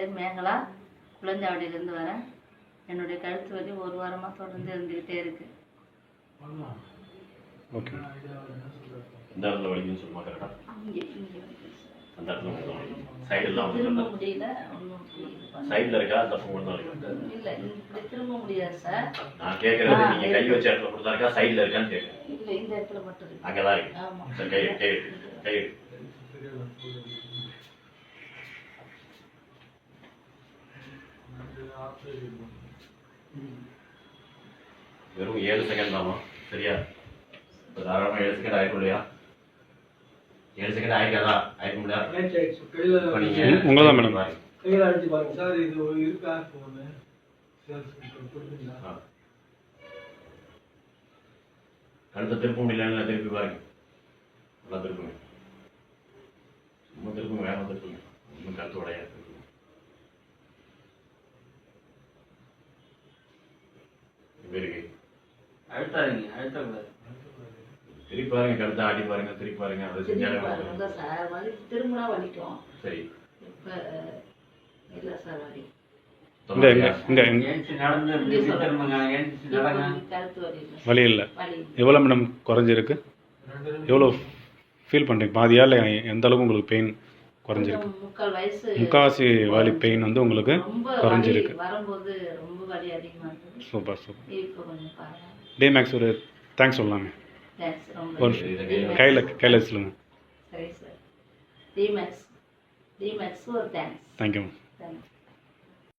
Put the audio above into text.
பேர் மேகலா, குளஞ்சாவடியிலேருந்து வரேன். என்னுடைய கழுத்து வலி ஒரு வாரமாக தொடர்ந்து இருந்துக்கிட்டே இருக்கு. ஓகே. இந்த இடத்துல வலிக்குன்னு சொல்லுமா கரெக்டா? இங்கே அந்த இடத்துல மட்டும் வலிக்கும். சைடெல்லாம் திரும்ப வந்து முடியல, ஒன்றும் புரியல. சைடில் இருக்கா தப்பு மட்டும் இருக்கா? இல்லை, இப்படி திரும்ப முடியாது சார். நான் கேட்கறது நீங்க கை வச்ச இடத்துல மட்டும் தான் இருக்கா, சைடில் இருக்கான்னு கேட்குறேன். இல்லை, இந்த இடத்துல மட்டும் இருக்கு. அங்கதான் இருக்கு. ஆமாம். சரி, கை கை கை வெறும் 7 செகண்ட் தாமா, சரியா? இப்போ தாராளமாக 7 செகண்ட் ஆயிருக்கும் இல்லையா? 7 செகண்ட் ஆயிருக்காதா? ஆயிருக்க முடியாது. உங்களை தான் மேடம். கையில் அடிச்சு பாருங்க சார். இது இருக்கா ஒன்று கழுத்தை திருப்ப முடியல, திருப்பி பாருங்க. நல்லா திருப்புங்க, சும்மா திருப்புங்க, வேகமாக திருப்புங்க. ஒன்றும் கழுத்து உடையாது. எப்படி இருக்கு? அழுத்தாதீங்க, அழுத்தக்கூடாது. திருப்பி பாருங்க, கழுத்தை ஆட்டி பாருங்க, திருப்பி பாருங்க. அதை செஞ்சாலே பாருங்க சார், வலி திரும்பினா வலிக்கும். சரி. இப்போ இல்லை சார், வலி இங்கே இங்கே இங்கே கழுத்து வலி இல்லை. வலி இல்லை. வலி எவ்வளோ மேடம் குறைஞ்சிருக்கு? எவ்வளோ ஃபீல் பண்ணுறீங்க? பாதியா இல்லை எந்த அளவுக்கு உங்களுக்கு பெயின் குறைஞ்சிருக்கு? முக்கால்வாசி வலி பெயின் வந்து உங்களுக்கு குறைஞ்சிருக்கு. வரும்போது ரொம்ப வலி அதிகமாக இருந்தது. Super super. இப்போ கொஞ்சம் பாருங்க. DMAX ஒரு தேங்க்ஸ் சொல்லலாமே. தேங்க்ஸ், ரொம்ப ஒரு கையில் சொல்லுங்கள். சரி சார். DMAX ஒரு தேங்க்ஸ். தேங்க்யூ. தேங்க்ஸ்.